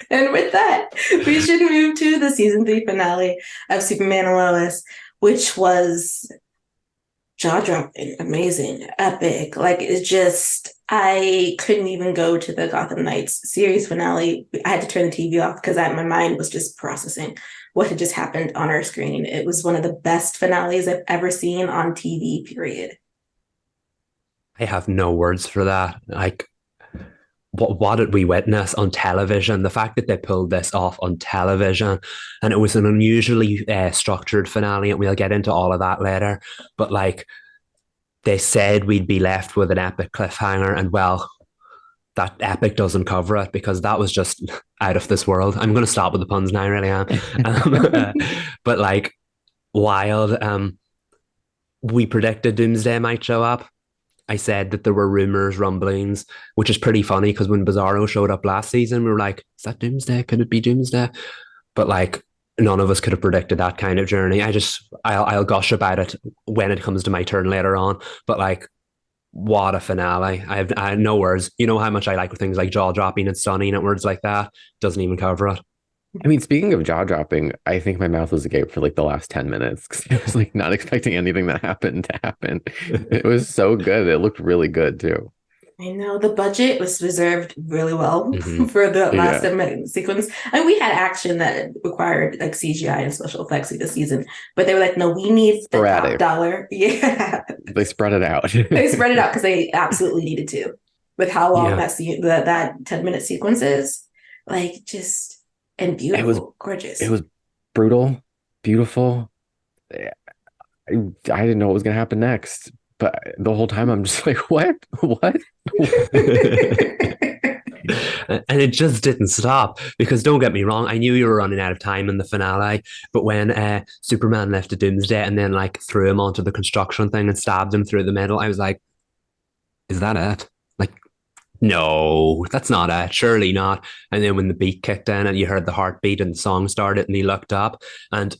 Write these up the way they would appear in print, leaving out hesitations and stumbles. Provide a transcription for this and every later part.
And with that, we should move to the season 3 finale of Superman and Lois, which was jaw-dropping, amazing, epic. Like, it's just, I couldn't even go to the Gotham Knights series finale. I had to turn the TV off because my mind was just processing what had just happened on our screen. It was one of the best finales I've ever seen on TV, period. I have no words for that. Like, what did we witness on television? The fact that they pulled this off on television, and it was an unusually structured finale, and we'll get into all of that later. But like, they said we'd be left with an epic cliffhanger, and well, that epic doesn't cover it because that was just out of this world. I'm going to stop with the puns now, I really am. But like, wild. We predicted Doomsday might show up. I said that there were rumors, rumblings, which is pretty funny because when Bizarro showed up last season, we were like, is that Doomsday? Could it be Doomsday? But like, none of us could have predicted that kind of journey. I'll gush about it when it comes to my turn later on. But like, what a finale. I have no words. You know how much I like things like jaw dropping and stunning and words like that. Doesn't even cover it. I mean, speaking of jaw dropping, I think my mouth was agape for like the last 10 minutes because I was like not expecting anything that happened to happen. It was so good. It looked really good too. I know the budget was reserved really well Mm-hmm. for the last Yeah. sequence. And we had action that required like CGI and special effects this season, but they were like, no, we need the top Sporadic. dollar. Yeah. They spread it out. They spread it out because they absolutely needed to with how long Yeah. that 10-minute sequence is. Like, just, and beautiful, gorgeous. It was brutal, beautiful. I didn't know what was going to happen next, but the whole time I'm just like, what? What? And it just didn't stop because don't get me wrong, I knew you were running out of time in the finale, but when Superman left to Doomsday and then like threw him onto the construction thing and stabbed him through the middle, I was like, is that it? Like, no, that's not it. Surely not. And then when the beat kicked in and you heard the heartbeat and the song started and he looked up and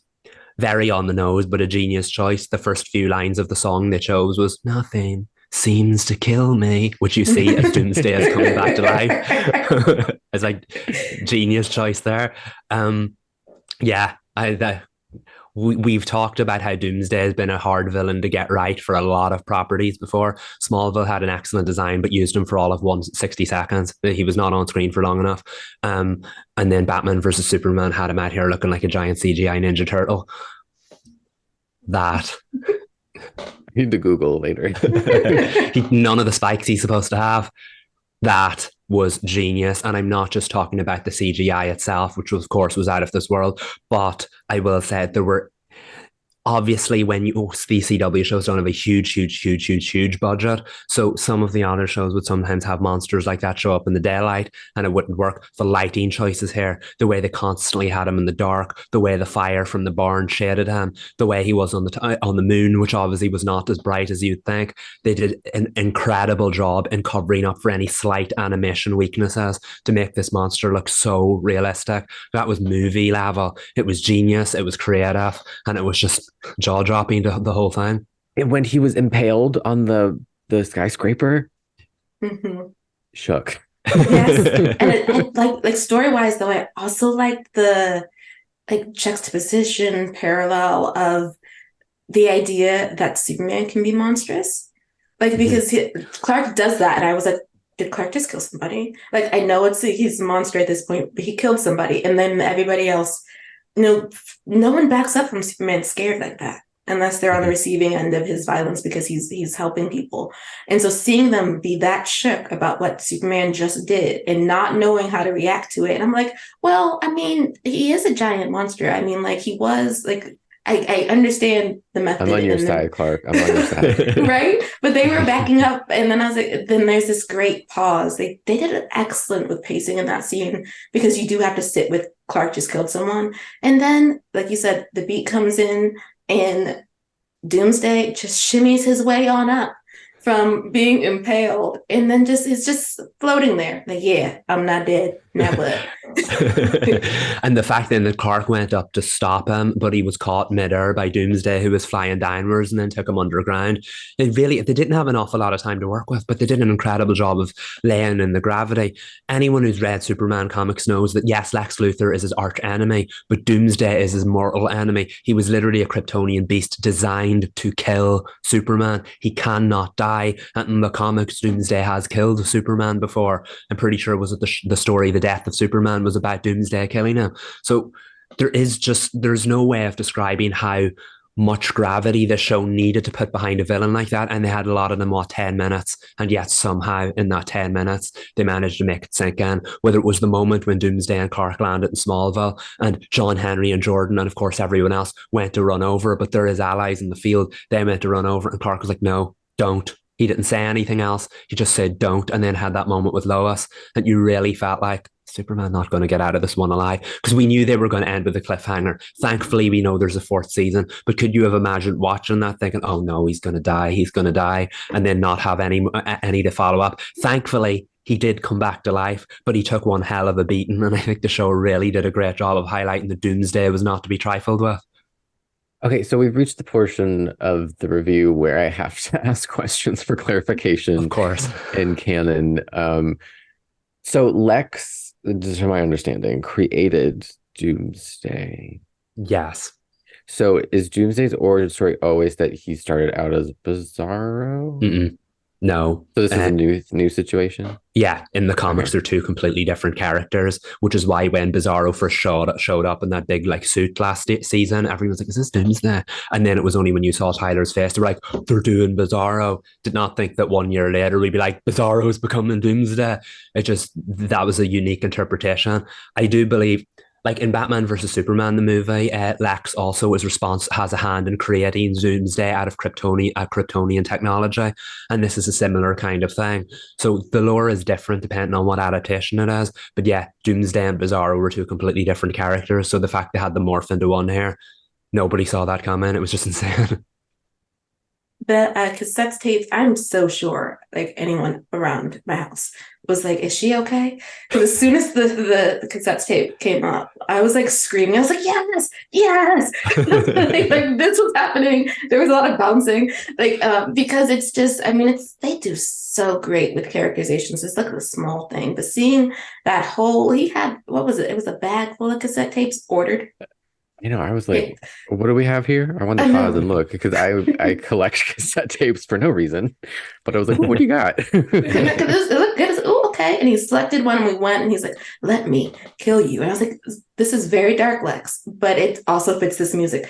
very on the nose, but a genius choice. The first few lines of the song they chose was nothing seems to kill me, which you see as Doomsday is coming back to life. It's like genius choice there. Yeah, we've talked about how Doomsday has been a hard villain to get right for a lot of properties before. Smallville had an excellent design, but used him for all of 160 seconds. He was not on screen for long enough. And then Batman versus Superman had him out here looking like a giant CGI Ninja Turtle. That. I need to Google later. None of the spikes he's supposed to have. That was genius. And I'm not just talking about the CGI itself, which of course was out of this world, but I will say there were obviously when these CW shows don't have a huge budget. So some of the other shows would sometimes have monsters like that show up in the daylight and it wouldn't work. The lighting choices here, the way they constantly had him in the dark, the way the fire from the barn shaded him, the way he was on the moon, which obviously was not as bright as you'd think. They did an incredible job in covering up for any slight animation weaknesses to make this monster look so realistic. That was movie level. It was genius. It was creative. And it was just jaw dropping the whole thing. And when he was impaled on the skyscraper, shook. Yes, and like story wise though, I also like the like juxtaposition parallel of the idea that Superman can be monstrous, like because Clark does that, and I was like, did Clark just kill somebody? Like I know he's a monster at this point, but he killed somebody, and then everybody else. No one backs up from Superman scared like that unless they're on the receiving end of his violence because he's helping people. And so seeing them be that shook about what Superman just did and not knowing how to react to it. And I'm like, well, I mean, he is a giant monster. I mean, like he was like, I understand the method. I'm on your side, Clark. I'm on your side. Right? But they were backing up. And then I was like, then there's this great pause. They did it excellent with pacing in that scene because you do have to sit with Clark just killed someone. And then, like you said, the beat comes in and Doomsday just shimmies his way on up from being impaled and then it's just floating there. Like, yeah, I'm not dead. Now what? And the fact then that Clark went up to stop him, but he was caught midair by Doomsday, who was flying downwards and then took him underground. They didn't have an awful lot of time to work with, but they did an incredible job of laying in the gravity. Anyone who's read Superman comics knows that yes, Lex Luthor is his arch enemy, but Doomsday is his mortal enemy. He was literally a Kryptonian beast designed to kill Superman. He cannot die. And in the comics, Doomsday has killed Superman before. I'm pretty sure was it the story, The Death of Superman, was about Doomsday killing him. So there's no way of describing how much gravity the show needed to put behind a villain like that. And they had a lot of them, 10 minutes. And yet somehow in that 10 minutes, they managed to make it sink in. Whether it was the moment when Doomsday and Clark landed in Smallville and John Henry and Jordan and of course everyone else went to run over, but they're his allies in the field. They went to run over and Clark was like, no, don't. He didn't say anything else. He just said don't, and then had that moment with Lois. And you really felt like Superman not going to get out of this one alive, because we knew they were going to end with a cliffhanger. Thankfully, we know there's a fourth season, but could you have imagined watching that thinking, oh no, he's going to die, and then not have any to follow up? Thankfully, he did come back to life, but he took one hell of a beating, and I think the show really did a great job of highlighting that Doomsday was not to be trifled with. Okay, so we've reached the portion of the review where I have to ask questions for clarification. Of course. In canon. So Lex, just from my understanding, created Doomsday. Yes. So is Doomsday's origin story always that he started out as Bizarro? Mm-mm. No. So this is a new situation? Yeah, in the comics, they're two completely different characters, which is why when Bizarro first showed up in that big suit last season, everyone's like, is this Doomsday? And then it was only when you saw Tyler's face, they were like, they're doing Bizarro. Did not think that 1 year later we'd be like, Bizarro's becoming Doomsday. That was a unique interpretation. I do believe, like in Batman versus Superman, the movie, Lex also has a hand in creating Doomsday out of Kryptonian technology, and this is a similar kind of thing. So the lore is different depending on what adaptation it is. But yeah, Doomsday and Bizarro were two completely different characters. So the fact they had them morph into one here, nobody saw that coming. It was just insane. The cassette tapes, I'm so sure like anyone around my house was like, is she okay? Because as soon as the cassette tape came up, I was like screaming. I was like, yes. like this was happening. There was a lot of bouncing, because it's just, I mean, they do so great with characterizations. It's like a small thing, but seeing that whole, he had, what was it? It was a bag full of cassette tapes ordered. I was like, what do we have here? I wanted to pause and look because I collect cassette tapes for no reason. But I was like, what do you got? It looked good. Oh, okay. And he selected one and we went and he's like, let me kill you. And I was like, this is very dark, Lex, but it also fits this music.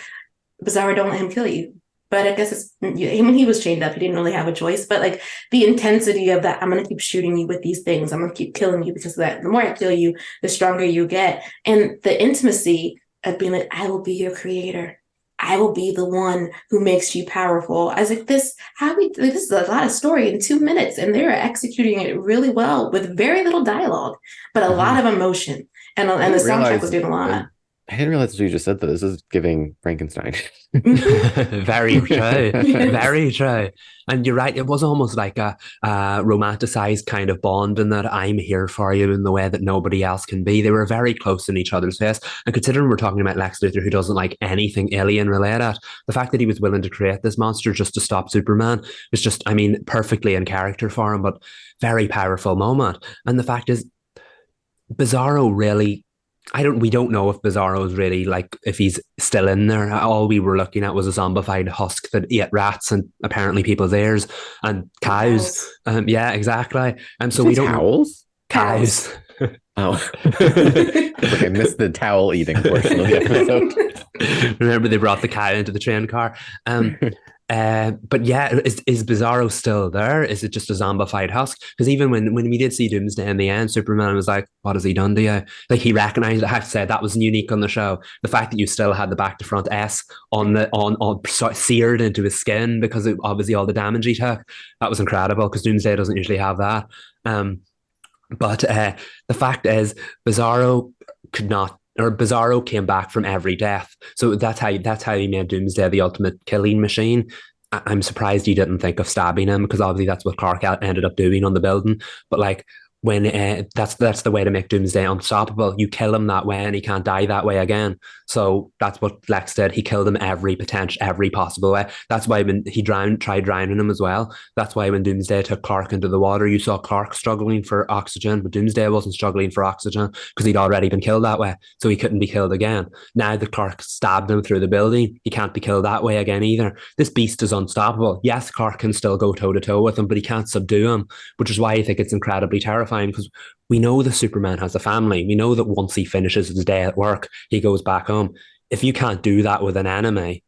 Bizarro, don't let him kill you. But I guess he was chained up. He didn't really have a choice. But the intensity of that, I'm going to keep shooting you with these things. I'm going to keep killing you because of that. The more I kill you, the stronger you get. And the intimacy of being like, I will be your creator. I will be the one who makes you powerful. I was like, this is a lot of story in 2 minutes, and they're executing it really well with very little dialogue, but a lot of emotion. And the soundtrack was doing a lot. I didn't realize you just said that. This is giving Frankenstein. Very true. Very true. And you're right. It was almost like a romanticized kind of bond in that I'm here for you in the way that nobody else can be. They were very close in each other's face. And considering we're talking about Lex Luthor, who doesn't like anything alien related, the fact that he was willing to create this monster just to stop Superman was just, I mean, perfectly in character for him, but very powerful moment. And the fact is, Bizarro really, we don't know if Bizarro is really if he's still in there. All we were looking at was a zombified husk that ate rats and apparently people's ears and cows. Yeah, exactly. And so we don't towels? Cows. Oh, I missed the towel eating portion of the episode. Remember, they brought the cow into the train car. But yeah, is Bizarro still there? Is it just a zombified husk? Because even when we did see Doomsday in the end, Superman was like, what has he done to you? Like, he recognized it. I have to say, that was unique on the show. The fact that you still had the back to front S on seared into his skin because of obviously all the damage he took. That was incredible because Doomsday doesn't usually have that. But the fact is, Bizarro came back from every death. So that's how he made Doomsday the ultimate killing machine. I'm surprised he didn't think of stabbing him, because obviously that's what Clark ended up doing on the building. But when that's the way to make Doomsday unstoppable. You kill him that way, and he can't die that way again. So that's what Lex did. He killed him every possible way. That's why when he tried drowning him as well. That's why when Doomsday took Clark into the water, you saw Clark struggling for oxygen, but Doomsday wasn't struggling for oxygen because he'd already been killed that way, so he couldn't be killed again. Now that Clark stabbed him through the building, he can't be killed that way again either. This beast is unstoppable. Yes, Clark can still go toe to toe with him, but he can't subdue him, which is why I think it's incredibly terrifying, because we know the Superman has a family. We know that once he finishes his day at work, he goes back home. If you can't do that with an enemy,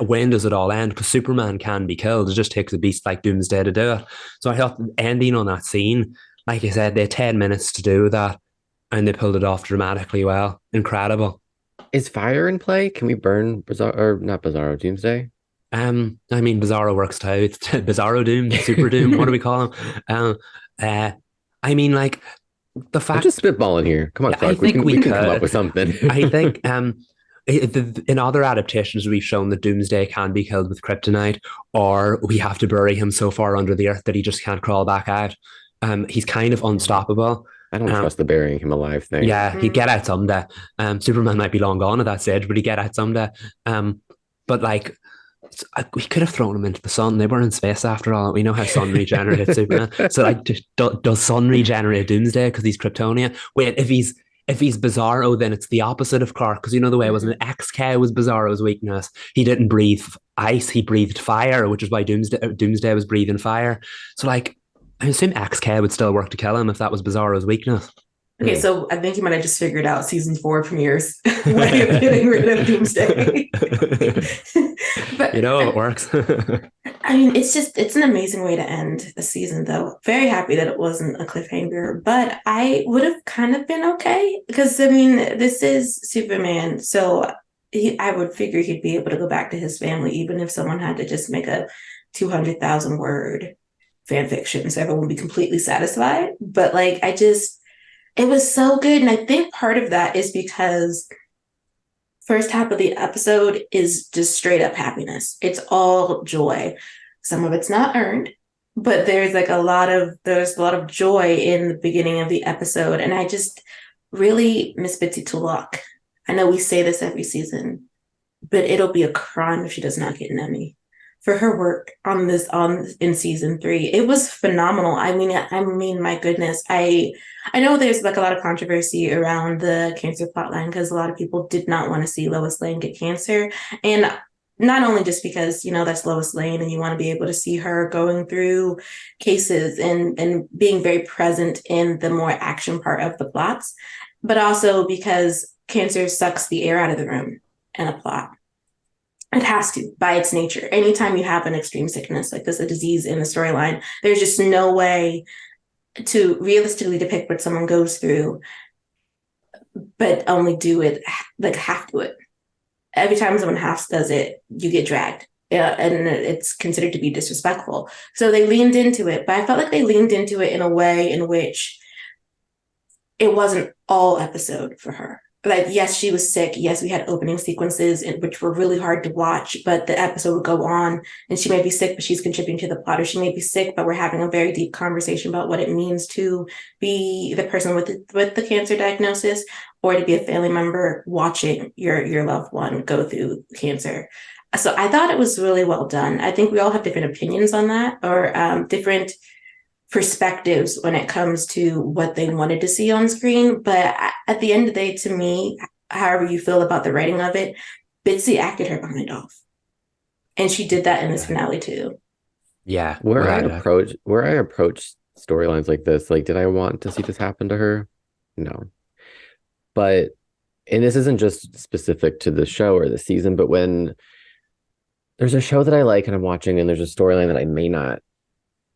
when does it all end? Because Superman can be killed. It just takes a beast like Doomsday to do it. So I thought ending on that scene, like I said, they had 10 minutes to do that, and they pulled it off dramatically well. Incredible. Is fire in play? Can we burn Bizarro, or not Bizarro, Doomsday? I mean, Bizarro works too. It's Bizarro Doom, Super Doom. What do we call him? Um, uh, I mean, like the I'm fact. just spitballing here. Come on, I Clark. think We we can come up could. with something. I think in other adaptations we've shown that Doomsday can be killed with kryptonite, or we have to bury him so far under the earth that he just can't crawl back out. He's kind of unstoppable. I don't Um, trust the burying him alive thing. yeah, he'd get out someday. Superman might be long gone at that stage, but he'd get out someday. But like, we could have thrown him into the sun. They were in space after all. We know how sun regenerates Superman. So like, does sun regenerate Doomsday because he's Kryptonian? Wait, if he's Bizarro, then it's the opposite of Clark, because you know the way it was an XK was Bizarro's weakness. He didn't breathe ice; he breathed fire, which is why Doomsday was breathing fire. So like, I assume XK would still work to kill him if that was Bizarro's weakness. Okay, so I think you might have just figured out season 4 premieres way of getting rid of Doomsday. But You know, it works. I mean, it's an amazing way to end a season, though. Very happy that it wasn't a cliffhanger, but I would have kind of been okay because I mean, this is Superman, so I would figure he'd be able to go back to his family, even if someone had to just make a 200,000 word fan fiction, so everyone would be completely satisfied. But like, it was so good, and I think part of that is because first half of the episode is just straight up happiness. It's all joy. Some of it's not earned, but there's a lot of joy in the beginning of the episode. And I just really miss Bitsy Tulloch. I know we say this every season, but it'll be a crime if she does not get an Emmy for her work on in season 3. It was phenomenal. I mean, my goodness. I know there's like a lot of controversy around the cancer plotline because a lot of people did not want to see Lois Lane get cancer. And not only just because, you know, that's Lois Lane and you want to be able to see her going through cases and being very present in the more action part of the plots, but also because cancer sucks the air out of the room in a plot. It has to, by its nature. Anytime you have an extreme sickness like this, a disease in the storyline, there's just no way to realistically depict what someone goes through, but only do it, like half do it. Every time someone half does it, you get dragged. Yeah, and it's considered to be disrespectful. So they leaned into it, but I felt like they leaned into it in a way in which it wasn't all episode for her. Like, yes, she was sick. Yes, we had opening sequences which were really hard to watch, but the episode would go on and she may be sick, but she's contributing to the plot, or she may be sick, but we're having a very deep conversation about what it means to be the person with the cancer diagnosis, or to be a family member watching your loved one go through cancer. So I thought it was really well done. I think we all have different opinions on that, or different perspectives when it comes to what they wanted to see on screen. But at the end of the day, to me, however you feel about the writing of it, Bitsy acted her behind off. And she did that in this finale too. Yeah. Where I approach storylines like this, like, did I want to see this happen to her? No. But, and this isn't just specific to the show or the season, but when there's a show that I like and I'm watching and there's a storyline that I may not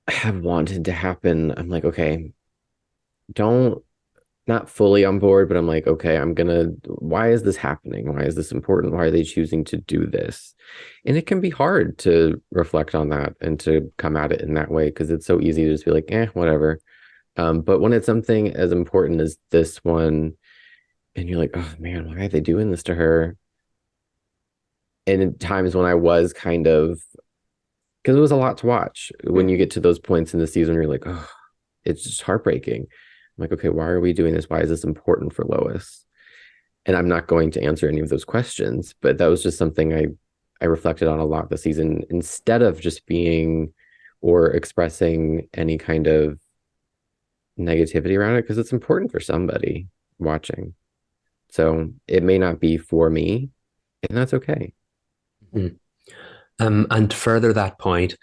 have wanted to happen, I'm like, okay, not fully on board, but I'm like, okay, why is this happening? Why is this important? Why are they choosing to do this? And it can be hard to reflect on that and to come at it in that way, because it's so easy to just be like, whatever. But when it's something as important as this one, and you're like, oh man, why are they doing this to her? And in times when I was kind of, because it was a lot to watch when you get to those points in the season where you're like, oh, it's just heartbreaking. I'm like, okay, why are we doing this? Why is this important for Lois? And I'm not going to answer any of those questions, but that was just something I reflected on a lot this season, instead of just being or expressing any kind of negativity around it, because it's important for somebody watching. So it may not be for me, and that's okay. Mhm. And to further that point,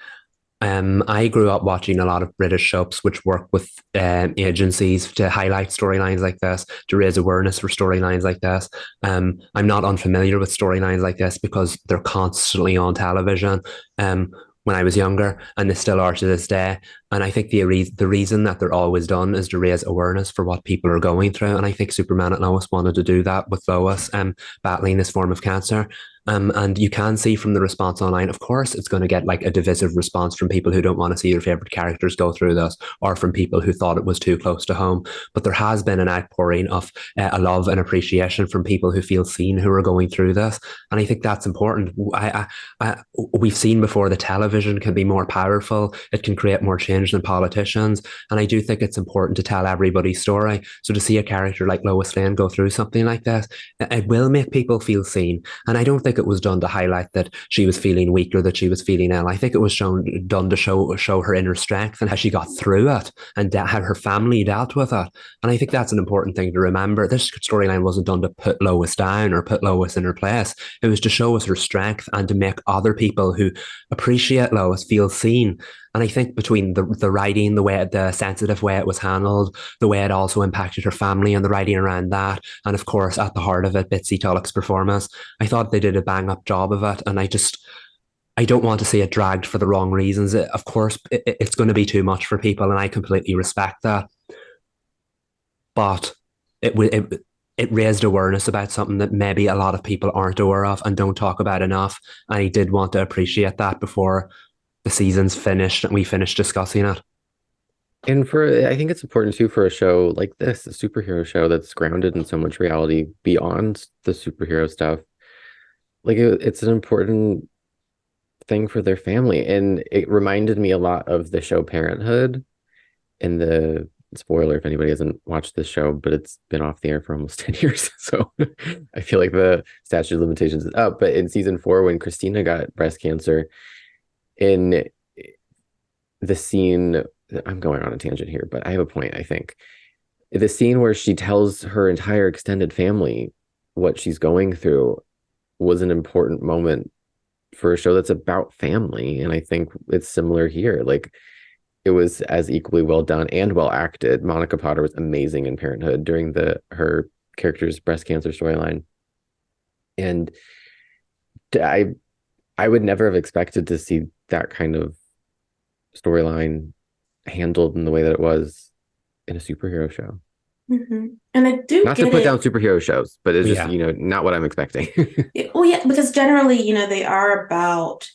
I grew up watching a lot of British soaps which work with agencies to highlight storylines like this, to raise awareness for storylines like this. I'm not unfamiliar with storylines like this because they're constantly on television. When I was younger, and they still are to this day. And I think the reason that they're always done is to raise awareness for what people are going through. And I think Superman and Lois wanted to do that with Lois battling this form of cancer. And you can see from the response online, of course, it's going to get like a divisive response from people who don't want to see their favorite characters go through this, or from people who thought it was too close to home. But there has been an outpouring of a love and appreciation from people who feel seen, who are going through this. And I think that's important. We've seen before that television can be more powerful. It can create more change than politicians. And I do think it's important to tell everybody's story. So to see a character like Lois Lane go through something like this, it will make people feel seen. And I don't think it was done to highlight that she was feeling weak or that she was feeling ill. I think it was done to show her inner strength and how she got through it, and how her family dealt with it. And I think that's an important thing to remember. This storyline wasn't done to put Lois down or put Lois in her place. It was to show us her strength and to make other people who appreciate Lois feel seen. And I think between the writing, the sensitive way it was handled, the way it also impacted her family and the writing around that, and of course at the heart of it, Bitsy Tulloch's performance, I thought they did a bang up job of it. And I don't want to see it dragged for the wrong reasons. Of course, it's going to be too much for people, and I completely respect that. But it raised awareness about something that maybe a lot of people aren't aware of and don't talk about enough. And I did want to appreciate that before the season's finished and we finished discussing it. And I think it's important too for a show like this, a superhero show that's grounded in so much reality beyond the superhero stuff. Like it's an important thing for their family. And it reminded me a lot of the show Parenthood, and the spoiler if anybody hasn't watched this show, but it's been off the air for almost 10 years. So I feel like the statute of limitations is up. But in season 4, when Christina got breast cancer, in the scene, I'm going on a tangent here, but I have a point, I think. The scene where she tells her entire extended family what she's going through was an important moment for a show that's about family. And I think it's similar here. Like, it was as equally well done and well acted. Monica Potter was amazing in Parenthood during her character's breast cancer storyline. And I would never have expected to see that kind of storyline handled in the way that it was in a superhero show. Mm-hmm. And I do not to put down superhero shows, but it's just, not what I'm expecting. Well, yeah, because generally, they are about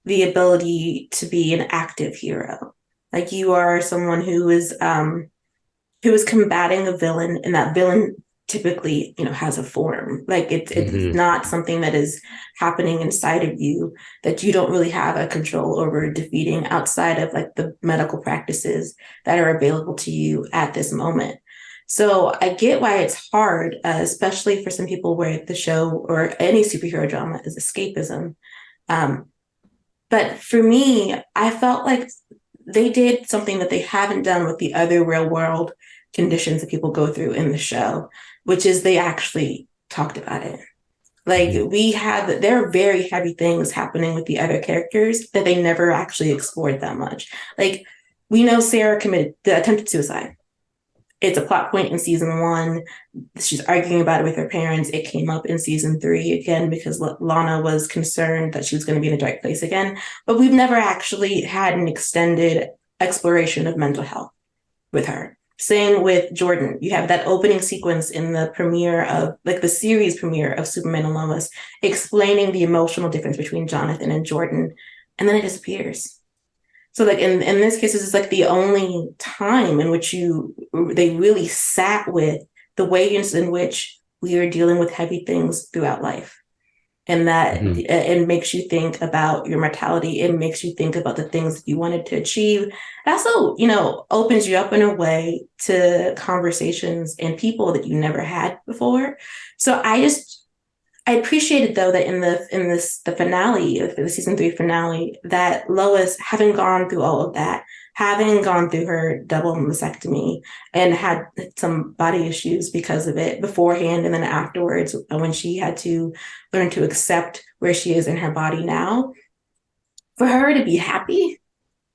the ability to be an active hero. Like, you are someone who is combating a villain, and that villain typically, has a form. Like, it's not something that is happening inside of you that you don't really have a control over defeating outside of like the medical practices that are available to you at this moment. So I get why it's hard, especially for some people where the show or any superhero drama is escapism. But for me, I felt like they did something that they haven't done with the other real world conditions that people go through in the show, which is they actually talked about it. Like, there are very heavy things happening with the other characters that they never actually explored that much. Like, we know Sarah committed the attempted suicide. It's a plot point in season 1. She's arguing about it with her parents. It came up in season 3 again because Lana was concerned that she was going to be in a dark place again. But we've never actually had an extended exploration of mental health with her. Same with Jordan. You have that opening sequence in the premiere of, like, the series premiere of Superman and Lois, explaining the emotional difference between Jonathan and Jordan, and then it disappears. So, like, in this case, this is like the only time in which they really sat with the ways in which we are dealing with heavy things throughout life. and that Mhm. it makes you think about your mortality. It makes you think about the things that you wanted to achieve. It also, opens you up in a way to conversations and people that you never had before. So I appreciated though that the finale, the season 3 finale, that Lois, having gone through all of that, having gone through her double mastectomy and had some body issues because of it beforehand and then afterwards, when she had to learn to accept where she is in her body now, for her to be happy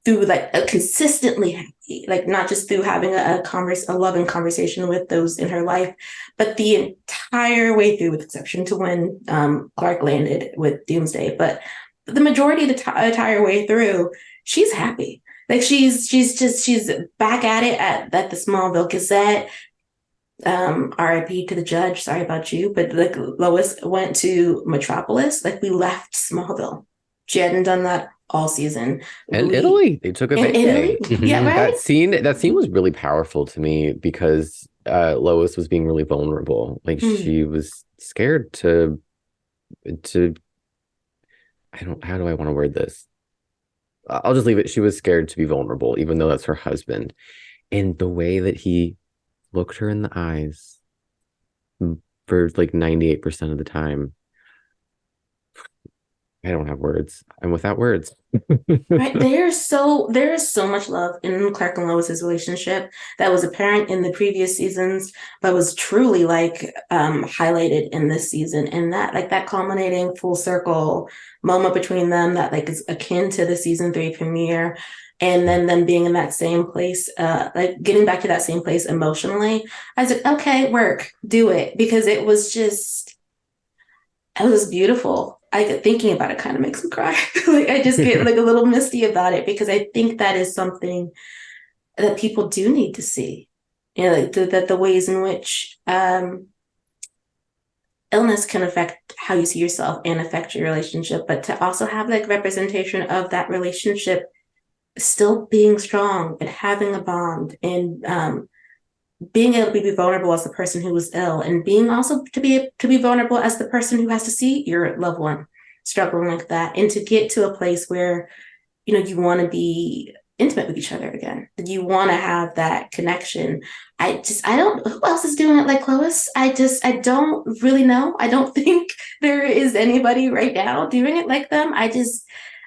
through like a consistently happy, like not just through having a loving conversation with those in her life, but the entire way through, with exception to when Clark landed with Doomsday. But the majority of the entire way through, she's happy. Like she's back at it at the Smallville Gazette. RIP to the judge. Sorry about you, but like Lois went to Metropolis. Like we left Smallville. She hadn't done that all season. And Italy, they took a In Italy, vacay. yeah, right. That scene was really powerful to me because Lois was being really vulnerable. Like she was scared to how do I want to word this? I'll just leave it. She was scared to be vulnerable, even though that's her husband. And the way that he looked her in the eyes for like 98% of the time, I don't have words. I'm without words. Right. There's so much love in Clark and Lois's relationship that was apparent in the previous seasons, but was truly like highlighted in this season. And that culminating full circle moment between them that like is akin to the season 3 premiere. And then them being in that same place, like getting back to that same place emotionally. I was like, okay, work, do it. Because it was beautiful. Thinking about it kind of makes me cry. Like I just get like a little misty about it because I think that is something that people do need to see. Like that the ways in which illness can affect how you see yourself and affect your relationship, but to also have like representation of that relationship still being strong and having a bond and being able to be vulnerable as the person who was ill, and being also to be vulnerable as the person who has to see your loved one struggling like that, and to get to a place where you want to be intimate with each other again, that you want to have that connection. I don't, who else is doing it like Lois? I don't really know. I don't think there is anybody right now doing it like them.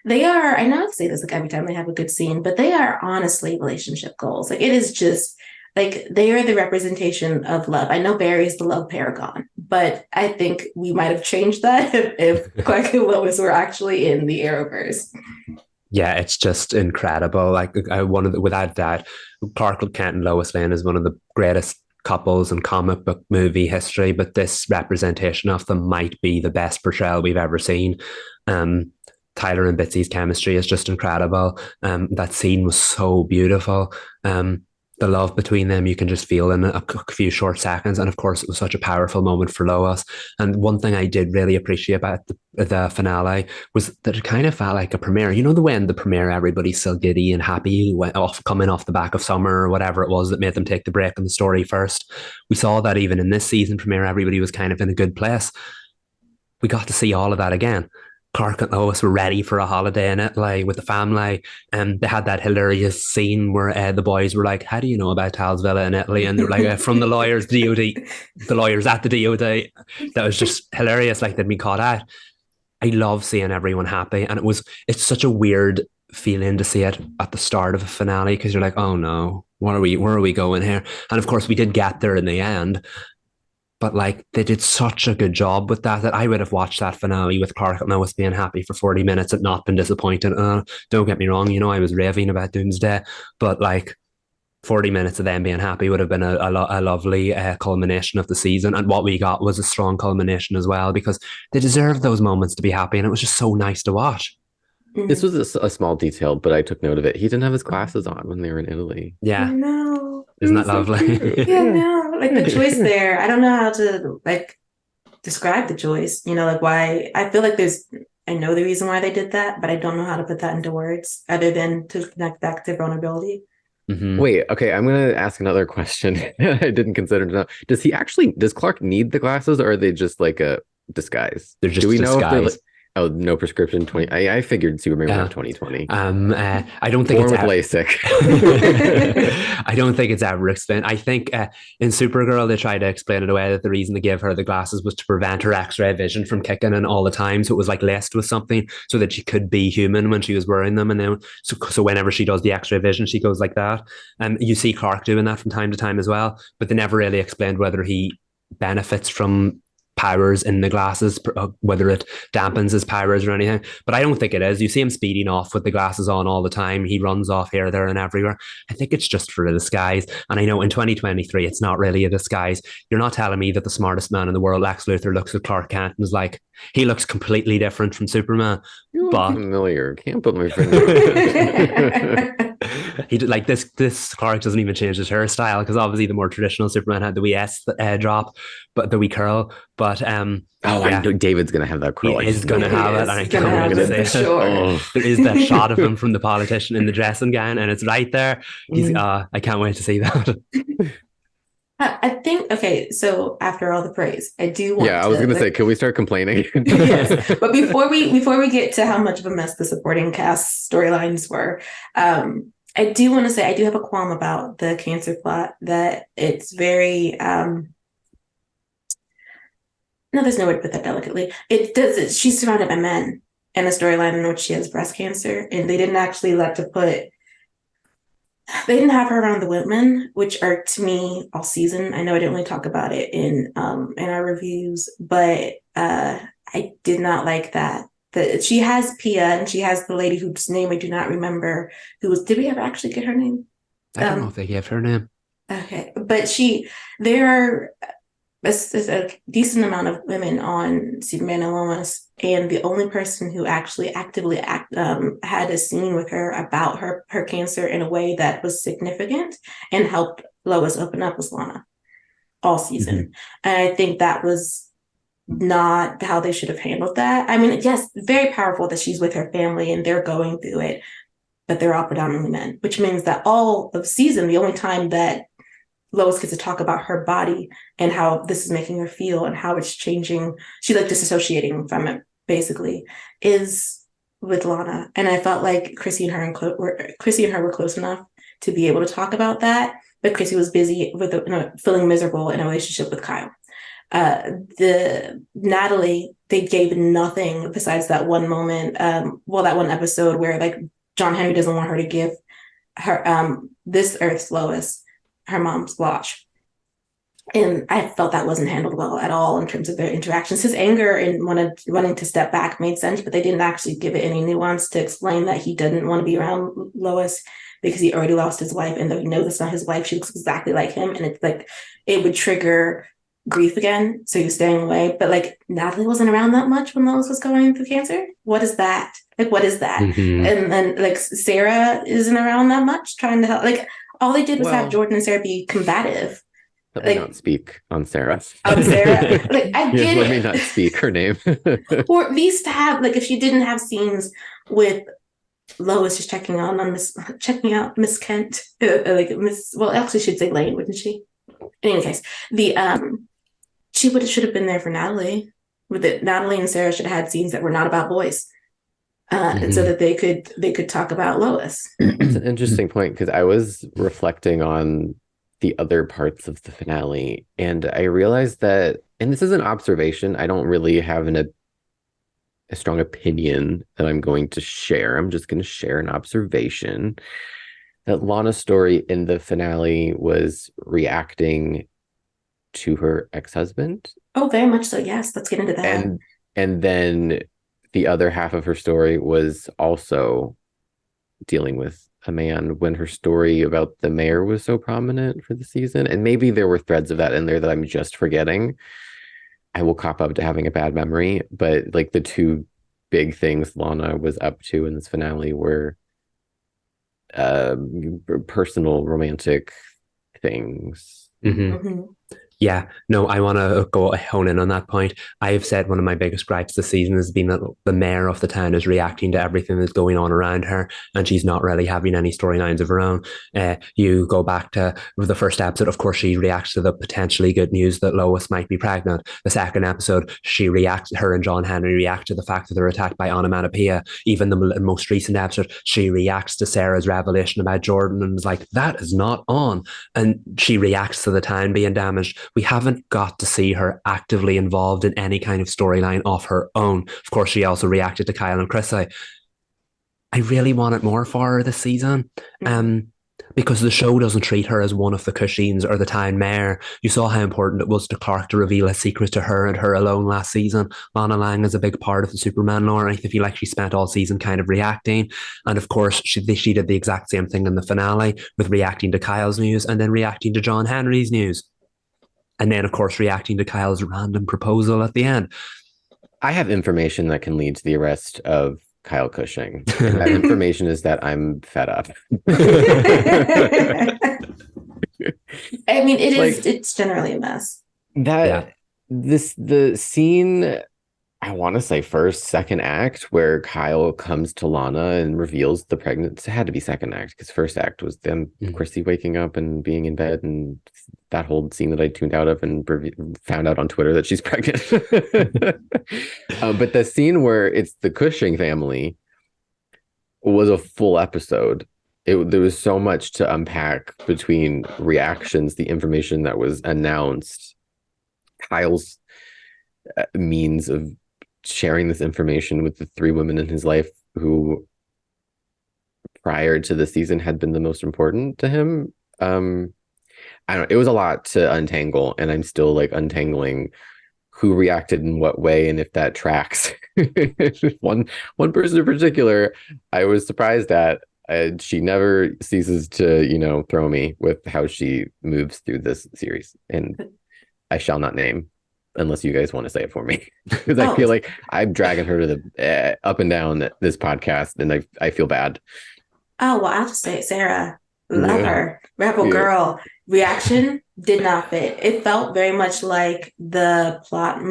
They are, I know I say this like every time they have a good scene, but they are honestly relationship goals. Like it is just like they are the representation of love. I know Barry is the love paragon, but I think we might have changed that if Clark and Lois were actually in the Arrowverse. Yeah, it's just incredible. Like without that, Clark Kent and Lois Lane is one of the greatest couples in comic book movie history. But this representation of them might be the best portrayal we've ever seen. Tyler and Bitsy's chemistry is just incredible. That scene was so beautiful. The love between them, you can just feel in a few short seconds. And of course, it was such a powerful moment for Lois. And one thing I did really appreciate about the finale was that it kind of felt like a premiere. You know, when the premiere, everybody's so giddy and happy, coming off the back of summer or whatever it was that made them take the break in the story first. We saw that even in this season premiere, everybody was kind of in a good place. We got to see all of that again. Clark and Lois were ready for a holiday in Italy with the family, and they had that hilarious scene where the boys were like, "How do you know about Tal's Villa in Italy?" And they're like, "From the lawyers, DOD, the lawyers at the DOD." That was just hilarious. Like they'd been caught out. I love seeing everyone happy, and it's such a weird feeling to see it at the start of a finale because you're like, "Oh no, where are we going here?" And of course, we did get there in the end. But like they did such a good job with that I would have watched that finale with Clark and Lois being happy for 40 minutes and not been disappointed. Don't get me wrong, I was raving about Doomsday, but like 40 minutes of them being happy would have been a lovely culmination of the season. And what we got was a strong culmination as well because they deserved those moments to be happy. And it was just so nice to watch. This was a small detail, but I took note of it. He didn't have his glasses on when they were in Italy. Yeah. No. Isn't that lovely? Yeah, no. Like the choice there. I don't know how to like describe the choice. Like why I feel like I know the reason why they did that, but I don't know how to put that into words other than to connect back to vulnerability. Mm-hmm. Wait, okay, I'm gonna ask another question. I didn't consider it. Does Clark need the glasses, or are they just like disguise? They're just Do we know if they're disguise. oh, no prescription 20? I figured Superman would have 2020. I don't think Born with it's LASIK. I don't think it's ever explained. I think in Supergirl they try to explain it away that the reason they gave her the glasses was to prevent her X-ray vision from kicking in all the time. So it was like laced with something so that she could be human when she was wearing them. And then so whenever she does the X-ray vision, she goes like that. And you see Clark doing that from time to time as well. But they never really explained whether he benefits from powers in the glasses, whether it dampens his powers or anything. But I don't think it is. You see him speeding off with the glasses on all the time. He runs off here, there, and everywhere. I think it's just for a disguise. And I know in 2023, it's not really a disguise. You're not telling me that the smartest man in the world, Lex Luthor, looks at Clark Kent and is like, he looks completely different from Superman. You look but familiar. Can't put my finger. he did like this Clark doesn't even change his hairstyle because obviously the more traditional Superman had the wee S drop, but the wee curl. But I know David's gonna have that curl. He is gonna have it, and I can't wait to say it. Sure. There is that shot of him from the politician in the dressing gown, and it's right there. He's I can't wait to see that. I think okay. So after all the praise, I do want. I was gonna say, can we start complaining? Yes, but before we get to how much of a mess the supporting cast storylines were, I do want to say I do have a qualm about the cancer plot. That it's very. No, there's no way to put that delicately. It does. She's surrounded by men in a storyline in which she has breast cancer, and they didn't actually they didn't have her around the women, which are to me all season. I know I didn't really talk about it in our reviews, but I did not like that. She has Pia and she has the lady whose name I do not remember. Did we ever actually get her name? I don't know if they gave her name. Okay, but there are a decent amount of women on Superman and Lois, and the only person who actually actively had a scene with her about her cancer in a way that was significant and helped Lois open up was Lana all season. Mm-hmm. And I think that was not how they should have handled that. I mean, yes, very powerful that she's with her family and they're going through it, but they're all predominantly men, which means that all of season, the only time that Lois gets to talk about her body and how this is making her feel and how it's changing. She like disassociating from it, basically, is with Lana. And I felt like Chrissy and her were close enough to be able to talk about that, but Chrissy was busy with feeling miserable in a relationship with Kyle. The Natalie, they gave nothing besides that one moment. That one episode where like John Henry doesn't want her to give her this Earth's Lois her mom's watch. And I felt that wasn't handled well at all in terms of their interactions. His anger and wanting to step back made sense, but they didn't actually give it any nuance to explain that he didn't want to be around Lois because he already lost his wife. And though he knows it's not his wife, she looks exactly like him. And it's like, it would trigger grief again. So he was staying away. But like Natalie wasn't around that much when Lois was going through cancer. What is that? Like, what is that? Mm-hmm. And then like Sarah isn't around that much trying to help. Like, all they did was have Jordan and Sarah be combative. Let me not speak on Sarah. On Sarah. Like, I get Let me not speak her name. Or at least have, like, if she didn't have scenes with Lois just checking out Miss Kent. Actually she'd say Lane, wouldn't she? In any case, she should have been there for Natalie. Natalie and Sarah should have had scenes that were not about boys. And so that they could talk about Lois. It's an interesting point because I was reflecting on the other parts of the finale, and I realized that, and this is an observation, I don't really have a strong opinion that I'm going to share. I'm just going to share an observation that Lana's story in the finale was reacting to her ex-husband. Oh, very much so. Yes, let's get into that. And then the other half of her story was also dealing with a man when her story about the mayor was so prominent for the season. And maybe there were threads of that in there that I'm just forgetting. I will cop up to having a bad memory, but like the two big things Lana was up to in this finale were personal romantic things. Mm-hmm. Mm-hmm. Yeah, no, I want to go hone in on that point. I've said one of my biggest gripes this season has been that the mayor of the town is reacting to everything that's going on around her, and she's not really having any storylines of her own. You go back to the first episode, of course, she reacts to the potentially good news that Lois might be pregnant. The second episode, her and John Henry react to the fact that they're attacked by onomatopoeia. Even the most recent episode, she reacts to Sarah's revelation about Jordan and is like, that is not on. And she reacts to the town being damaged. We haven't got to see her actively involved in any kind of storyline of her own. Of course, she also reacted to Kyle and Chrissy. I really wanted more for her this season. Because the show doesn't treat her as one of the Cushings or the town mayor. You saw how important it was to Clark to reveal a secret to her and her alone last season. Lana Lang is a big part of the Superman lore. I feel like she spent all season kind of reacting. And of course, she did the exact same thing in the finale with reacting to Kyle's news and then reacting to John Henry's news. And then, of course, reacting to Kyle's random proposal at the end. I have information that can lead to the arrest of Kyle Cushing. And that information is that I'm fed up. I mean, it's generally a mess. The scene, I want to say second act, where Kyle comes to Lana and reveals the pregnancy. It had to be second act because first act was them Chrissy waking up and being in bed, and that whole scene that I tuned out of and found out on Twitter that she's pregnant. But the scene where it's the Cushing family was a full episode. There was so much to unpack between reactions, the information that was announced, Kyle's means of sharing this information with the three women in his life who prior to the season had been the most important to him. I don't know. It was a lot to untangle, and I'm still like untangling who reacted in what way and if that tracks. One person in particular, I was surprised at. She never ceases to, throw me with how she moves through this series, and I shall not name unless you guys want to say it for me, because I feel like I'm dragging her to the up and down this podcast, and I feel bad. Oh, well, I'll just say it, Sarah. Love her. Rebel girl. Reaction did not fit. It felt very much like the plot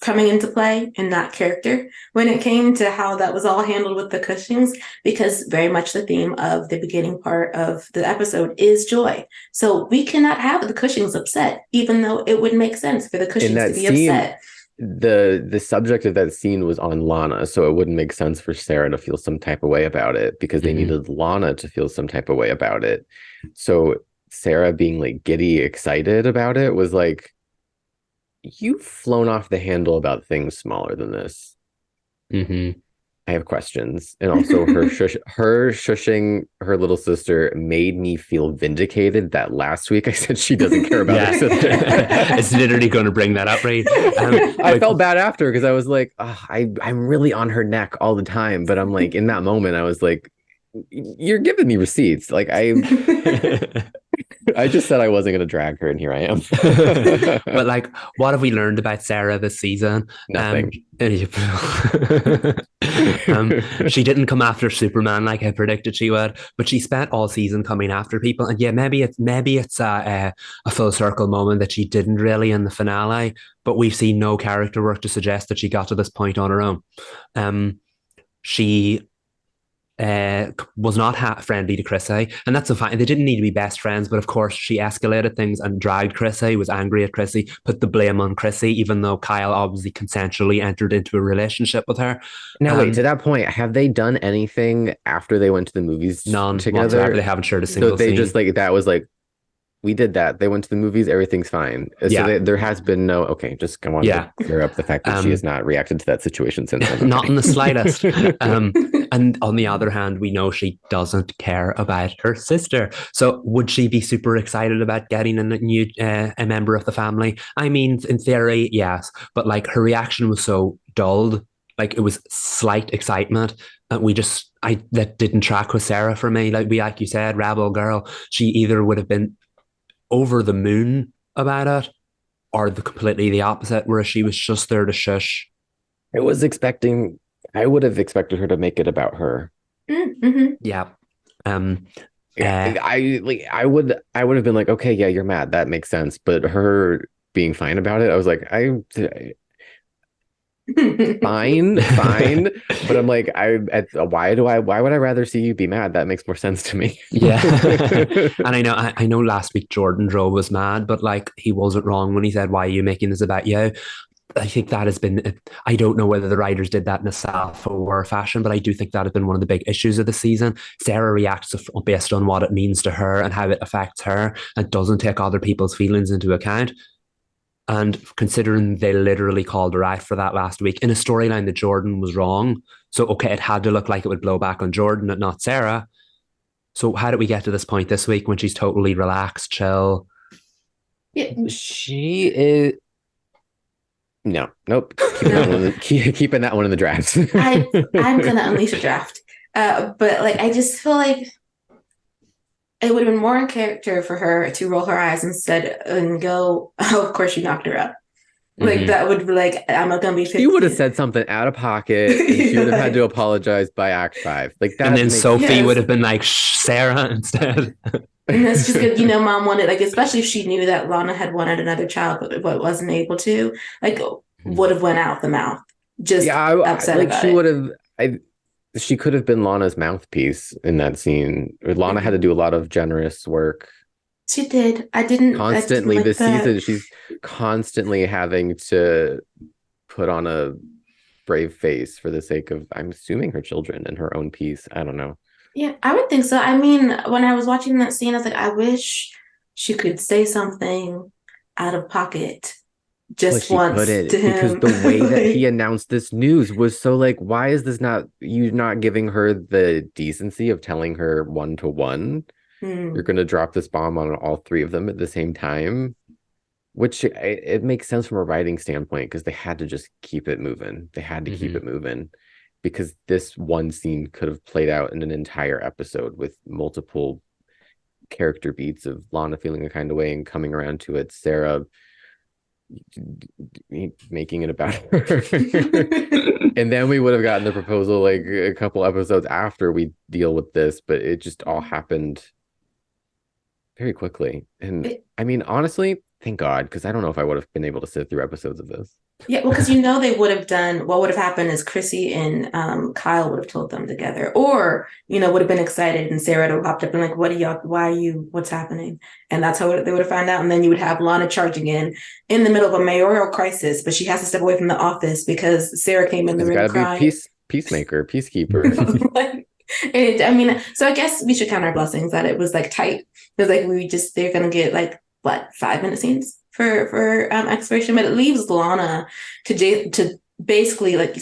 coming into play and not character when it came to how that was all handled with the Cushings, because very much the theme of the beginning part of the episode is joy. So we cannot have the Cushings upset, even though it would make sense for the Cushings to be upset. The subject of that scene was on Lana, so it wouldn't make sense for Sarah to feel some type of way about it, because they needed Lana to feel some type of way about it. So Sarah being like giddy excited about it was like, you've flown off the handle about things smaller than this. I have questions. And also her shushing her little sister made me feel vindicated that last week I said she doesn't care about her sister. It's literally going to bring that up, right? I felt bad after, because I was like, I'm really on her neck all the time. But I'm like, in that moment, I was like, you're giving me receipts. Like I just said I wasn't going to drag her, and here I am. But like, what have we learned about Sarah this season? Nothing. She didn't come after Superman like I predicted she would, but she spent all season coming after people. And yeah, maybe it's a full circle moment that she didn't really in the finale, but we've seen no character work to suggest that she got to this point on her own. She was not friendly to Chrissy, and that's so fine. They didn't need to be best friends, but of course she escalated things and dragged Chrissy, was angry at Chrissy, put the blame on Chrissy, even though Kyle obviously consensually entered into a relationship with her. Now wait, to that point, have they done anything after they went to the movies none together? Whatsoever. They haven't shared a single scene. Just like, that was like, we did that. They went to the movies. Everything's fine. So there has been no. Okay, just come on. To clear up the fact that she has not reacted to that situation since then. Not in the slightest. And on the other hand, we know she doesn't care about her sister. So would she be super excited about getting a new a member of the family? I mean, in theory, yes. But like, her reaction was so dulled. Like, it was slight excitement. That didn't track with Sarah for me. Like you said, rebel girl. She either would have been over the moon about it, or completely the opposite, where she was just there to shush. I would have expected her to make it about her. Mm-hmm. Yeah. I would have been like, okay, yeah, you're mad. That makes sense. But her being fine about it, I was like, fine. But I'm like, why would I rather see you be mad? That makes more sense to me. Yeah. And I know last week Jordan Drow was mad, but like he wasn't wrong when he said, why are you making this about you? I think that has been, I don't know whether the writers did that in a self-aware fashion, but I do think that has been one of the big issues of the season. Sarah reacts based on what it means to her and how it affects her and doesn't take other people's feelings into account. And considering they literally called her out for that last week in a storyline that Jordan was wrong. So, okay, it had to look like it would blow back on Jordan and not Sarah. So how did we get to this point this week when she's totally relaxed, chill? Yeah. She is... No, nope. Keeping that one in the drafts. I'm gonna unleash a draft. But like I just feel like it would have been more in character for her to roll her eyes instead and go, oh, of course you knocked her up. Like that would be like, I'm not gonna be 50. She would have said something out of pocket and she would have had to apologize by Act 5. Like that. And then Sophie would have been like, Sarah instead. And that's just good, Mom wanted, like, especially if she knew that Lana had wanted another child, but wasn't able to, like, would have went out the mouth. Just upset like about she it. would have. She could have been Lana's mouthpiece in that scene. Lana had to do a lot of generous work. She did. I didn't Constantly like this that. season. She's constantly having to put on a brave face for the sake of, I'm assuming, her children and her own peace. I don't know. Yeah, I would think so. I mean, when I was watching that scene, I was like, I wish she could say something out of pocket just once to him. Because the way that he announced this news was so like, why is this you not giving her the decency of telling her one-to-one? You're going to drop this bomb on all three of them at the same time, which it makes sense from a writing standpoint because they had to just keep it moving. They had to keep it moving because this one scene could have played out in an entire episode with multiple character beats of Lana feeling a kind of way and coming around to it, Sarah making it about her. And then we would have gotten the proposal like a couple episodes after we deal with this, but it just all happened very quickly. And I mean, honestly, thank God, because I don't know if I would have been able to sit through episodes of this. Yeah, well, because they would have done, what would have happened is Chrissy and Kyle would have told them together, or, would have been excited and Sarah would have popped up and like, what's happening? And that's how they would have found out. And then you would have Lana charging in the middle of a mayoral crisis, but she has to step away from the office because Sarah came in the room crying. Be peacemaker, peacekeeper. So I guess we should count our blessings that it was like tight. It was like they're gonna get like 5-minute scenes for exploration, but it leaves Lana to basically, like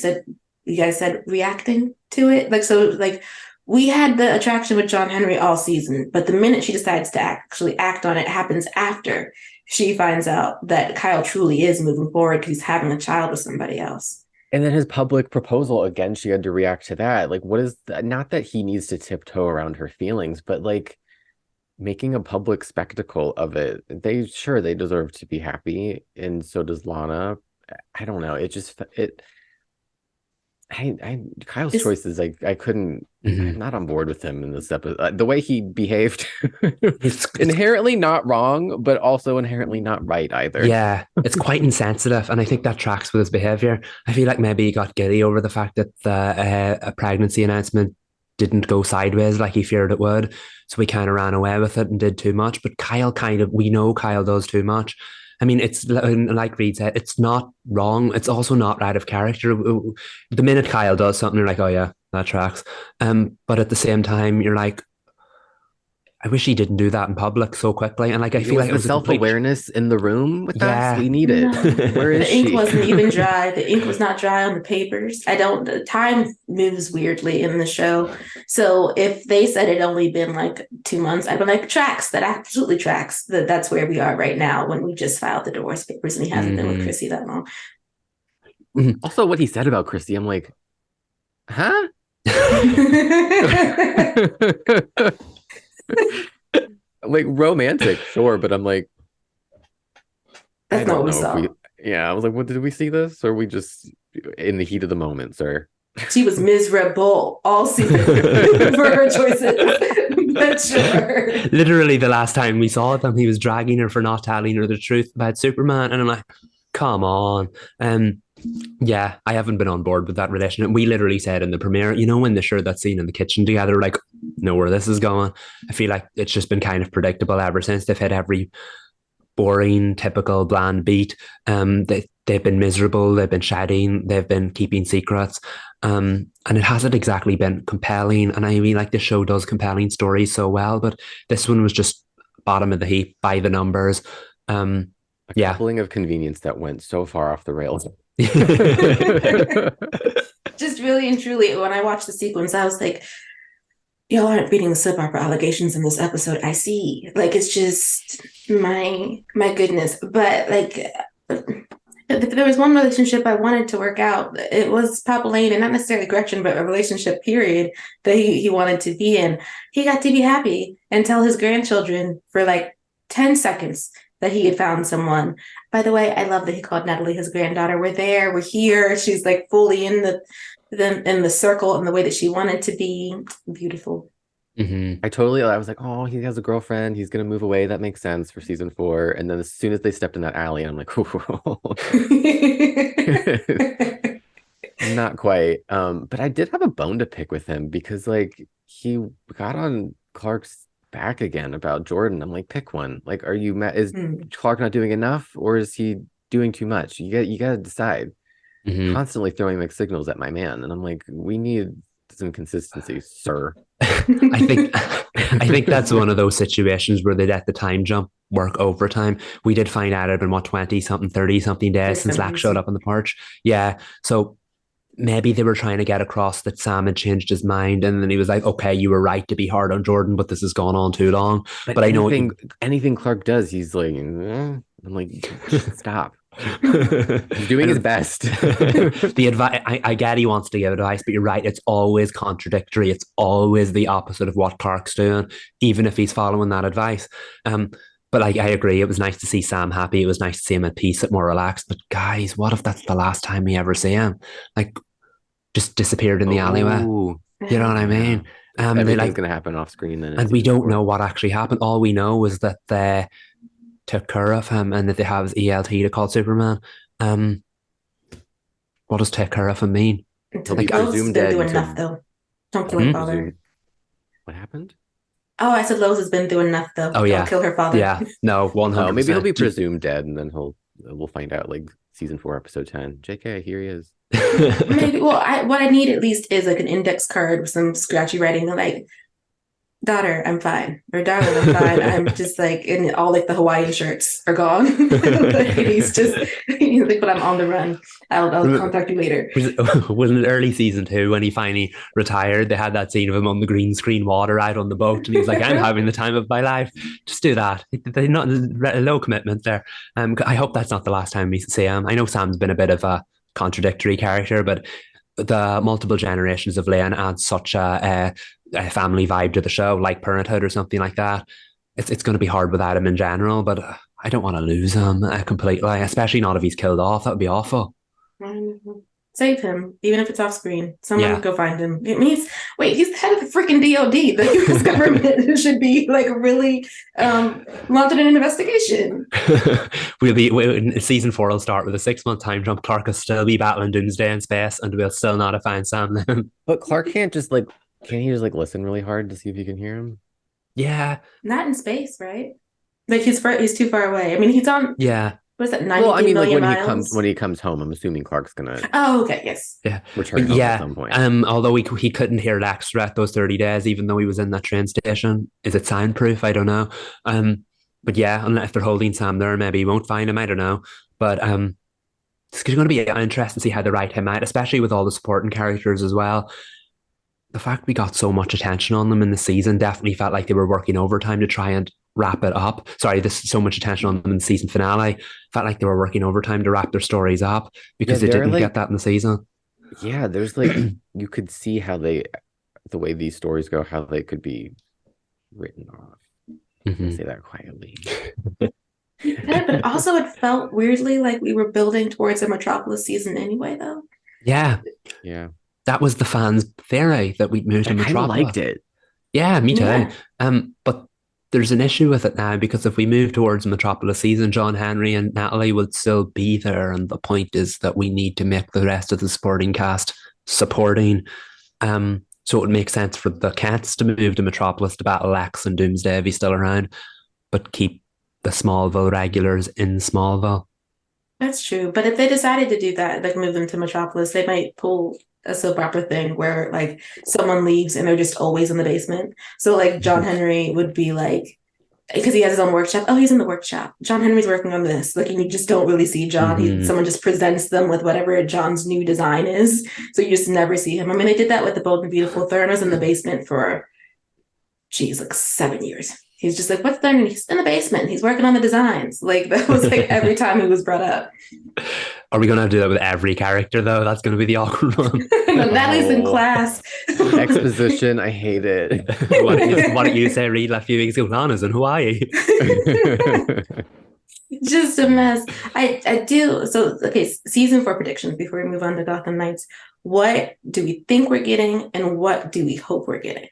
you guys said, reacting to it. Like so, like we had the attraction with John Henry all season, but the minute she decides to actually act on it happens after she finds out that Kyle truly is moving forward because he's having a child with somebody else. And then his public proposal, again, she had to react to that. Like, what is that? Not that he needs to tiptoe around her feelings, but like making a public spectacle of it. They deserve to be happy. And so does Lana. I don't know. Kyle's choices, I couldn't, I'm not on board with him in this episode. The way he behaved, it's inherently not wrong, but also inherently not right either. Yeah, it's quite insensitive. And I think that tracks with his behavior. I feel like maybe he got giddy over the fact that a pregnancy announcement didn't go sideways like he feared it would. So he kind of ran away with it and did too much. But we know Kyle does too much. I mean, it's like Reed said, it's not wrong. It's also not out of character. The minute Kyle does something, you're like, oh yeah, that tracks. But at the same time, you're like, I wish he didn't do that in public so quickly. And like, I feel like it was self-awareness in the room with us. We need it. No. Where is the ink she? wasn't even dry. The ink was not dry on the papers. Time moves weirdly in the show. So if they said it only been like 2 months, I'd be like, tracks. That absolutely tracks. That's where we are right now when we just filed the divorce papers and he hasn't been with Chrissy that long. Also, what he said about Chrissy, I'm like, huh? Like romantic, sure, but I'm like, that's not what we saw. I was like, what, did we see this, or we just in the heat of the moment, sir? She was miserable all season for her choices. But sure. Literally, the last time we saw them, he was dragging her for not telling her the truth about Superman, and I'm like, come on. Yeah, I haven't been on board with that relationship. We literally said in the premiere, when they shared that scene in the kitchen together, like, know where this is going. I feel like it's just been kind of predictable ever since. They've had every boring, typical, bland beat. They've been miserable. They've been shedding. They've been keeping secrets. And it hasn't exactly been compelling. And I mean, like, the show does compelling stories so well, but this one was just bottom of the heap by the numbers. A coupling of convenience that went so far off the rails. Just really and truly, when I watched the sequence, I was like, y'all aren't beating the soap opera allegations in this episode. I see. Like, it's just my goodness. But like, if there was one relationship I wanted to work out, it was Papa Lane, and not necessarily Gretchen, but a relationship period that he wanted to be in. He got to be happy and tell his grandchildren for like 10 seconds that he had found someone. By the way, I love that he called Natalie his granddaughter. We're there, we're here. She's like fully in the circle in the way that she wanted to be. Beautiful. Mm-hmm. I was like, oh, he has a girlfriend. He's going to move away. That makes sense for season 4. And then as soon as they stepped in that alley, I'm like, not quite. But I did have a bone to pick with him because like he got on Clark's back again about Jordan. I'm like, pick one. Like, are you is Clark not doing enough, or is he doing too much? You got to decide. Mm-hmm. Constantly throwing mixed signals at my man, and I'm like, we need some consistency, sir. I think that's one of those situations where they let the time jump work overtime. We did find out it had been 20 something, 30 something days since Lack showed up on the porch. Yeah, so maybe they were trying to get across that Sam had changed his mind, and then he was like, okay, you were right to be hard on Jordan, but this has gone on too long. But I know anything Clark does, he's like, I'm like, stop. He's doing his best. The advice, I get he wants to give advice, but you're right, it's always contradictory. It's always the opposite of what Clark's doing, even if he's following that advice. But I agree, it was nice to see Sam happy. It was nice to see him at peace, more relaxed. But guys, what if that's the last time we ever see him? Like, just disappeared in the alleyway. You know what I mean? Everything's going to happen off screen. And we don't know what actually happened. All we know is that they took care of him and that they have his ELT to call Superman. What does take care of him mean? Like, I presume dead. Doing enough, though. Don't kill her father. What happened? Oh, I said Lois has been through enough, though. Oh, yeah. Don't kill her father. Yeah, no, 100%. Maybe he'll be presumed dead, and then we'll find out like season 4, episode 10. JK, here he is. Maybe. Well, what I need at least is like an index card with some scratchy writing, like, daughter, I'm fine, or darling, I'm fine. I'm just like, and all like the Hawaiian shirts are gone. Like, he's like, but I'm on the run. I'll contact you later. Wasn't it early season 2 when he finally retired? They had that scene of him on the green screen water out on the boat, and he was like, I'm having the time of my life. Just do that. They're not low commitment there. I hope that's not the last time we see him. I know Sam's been a bit of a contradictory character, but the multiple generations of Lane adds such a family vibe to the show, like Parenthood or something like that. It's going to be hard without him in general, but I don't want to lose him completely, especially not if he's killed off. That would be awful. Save him, even if it's off screen. Someone go find him. It means, wait, he's the head of the freaking DOD. The U.S. government should be like really launching an investigation. Season 4 will start with a 6-month time jump. Clark will still be battling Doomsday in space, and we'll still not have found Sam then. But Clark can't he just listen really hard to see if he can hear him? Yeah. Not in space, right? Like he's too far away. I mean, he's on. Yeah. What is that? 90 million miles? when he comes home, I'm assuming Clark's gonna. Oh, okay, yes. Yeah, return home at some point. Although he couldn't hear Lex throughout those 30 days, even though he was in that train station. Is it soundproof? I don't know. But yeah, unless they're holding Sam there, maybe you won't find him. I don't know. But it's going to be interesting to see how they write him out, especially with all the supporting characters as well. The fact we got so much attention on them in the season definitely felt like they were working overtime to try and wrap it up. Sorry, there's so much attention on them in the season finale. Felt like they were working overtime to wrap their stories up because they didn't get that in the season. Yeah, there's like you could see how the way these stories go, how they could be written off. Say that quietly. Yeah, but also it felt weirdly like we were building towards a Metropolis season anyway, though. Yeah. Yeah. That was the fans' theory that we'd moved to Metropolis. I liked it. Yeah, me too. Yeah. But there's an issue with it now because if we move towards Metropolis season, John Henry and Natalie would still be there, and the point is that we need to make the rest of the supporting cast supporting. So it would make sense for the Kents to move to Metropolis to battle Lex and Doomsday if he's still around, but keep the Smallville regulars in Smallville. That's true. But if they decided to do that, like move them to Metropolis, they might pull a soap opera thing where like someone leaves and they're just always in the basement. So like John Henry would be like, because he has his own workshop. Oh, he's in the workshop. John Henry's working on this. Like you just don't really see John. Someone just presents them with whatever John's new design is. So you just never see him. I mean, they did that with the Bold and Beautiful. Thurn was in the basement for, geez, like 7 years. He's just like, what's Thurn? He's in the basement. He's working on the designs. Like that was like every time he was brought up. Are we going to do that with every character though? That's going to be the awkward one. Natalie's in class. Exposition, I hate it. What did you say, Reed, a few weeks ago? Lana's in Hawaii. Just a mess. I do. So, okay, season 4 predictions before we move on to Gotham Knights. What do we think we're getting and what do we hope we're getting?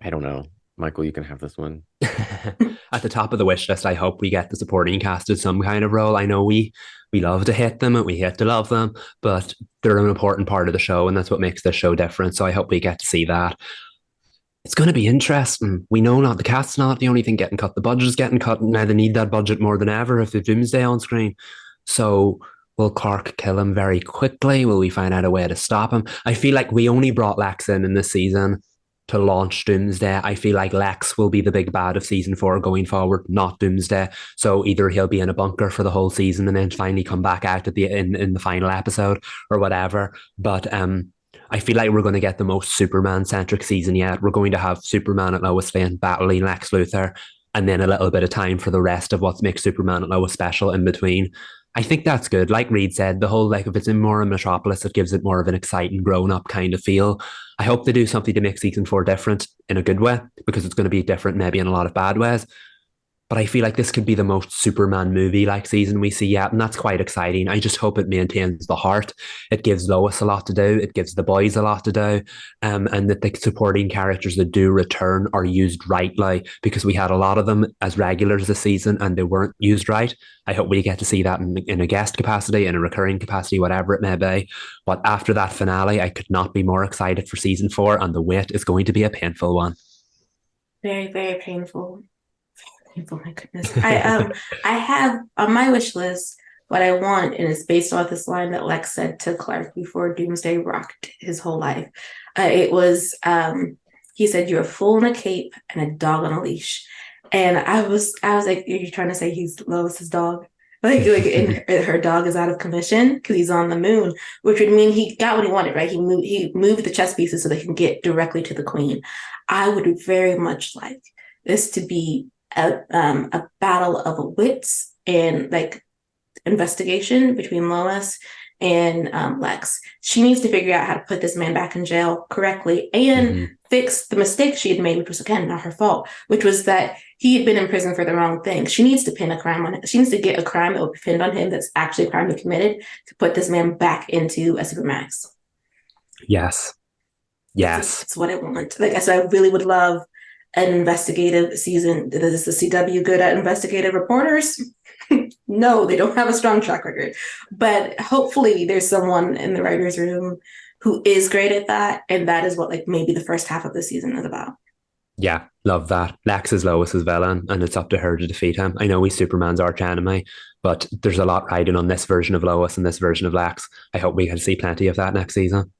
I don't know. Michael, you can have this one. At the top of the wish list, I hope we get the supporting cast in some kind of role. I know we love to hate them and we hate to love them, but they're an important part of the show, and that's what makes this show different. So I hope we get to see that. It's going to be interesting. We know not the cast's not the only thing getting cut. The budget's getting cut, and now they need that budget more than ever if they've Doomsday on screen. So will Clark kill him very quickly? Will we find out a way to stop him? I feel like we only brought Lex in this season to launch Doomsday. I feel like Lex will be the big bad of season 4 going forward, not Doomsday. So either he'll be in a bunker for the whole season and then finally come back out at the in the final episode or whatever. But I feel like we're going to get the most Superman centric season yet. We're going to have Superman and Lois Lane battling Lex Luthor, and then a little bit of time for the rest of what makes Superman and Lois special in between. I think that's good. Like Reed said, the whole, like, if it's in more in Metropolis, it gives it more of an exciting grown-up kind of feel. I hope they do something to make season 4 different in a good way, because it's going to be different maybe in a lot of bad ways. But I feel like this could be the most Superman movie-like season we see yet, and that's quite exciting. I just hope it maintains the heart. It gives Lois a lot to do. It gives the boys a lot to do. And that the supporting characters that do return are used rightly, because we had a lot of them as regulars this season and they weren't used right. I hope we get to see that in a guest capacity, in a recurring capacity, whatever it may be. But after that finale, I could not be more excited for season 4, and the wait is going to be a painful one. Very, very painful. Oh my goodness. I have on my wish list what I want, and it's based off this line that Lex said to Clark before Doomsday rocked his whole life. It was he said, "You're a fool in a cape and a dog on a leash." And I was like, "You're trying to say he's Lois's dog?" Like and her dog is out of commission because he's on the moon, which would mean he got what he wanted, right? He moved the chess pieces so they can get directly to the queen. I would very much like this to be a battle of wits and like investigation between Lois and Lex. She needs to figure out how to put this man back in jail correctly and fix the mistake she had made, which was, again, not her fault, which was that he had been in prison for the wrong thing. She needs to pin a crime on it. She needs to get a crime that will be pinned on him that's actually a crime he committed to put this man back into a Supermax. Yes. That's what I want. Like I said, I really would love an investigative season. Is the CW good at investigative reporters? No, they don't have a strong track record. But hopefully there's someone in the writer's room who is great at that. And that is what like maybe the first half of the season is about. Yeah, love that. Lex is Lois's villain, and it's up to her to defeat him. I know he's Superman's arch enemy, but there's a lot riding on this version of Lois and this version of Lex. I hope we can see plenty of that next season.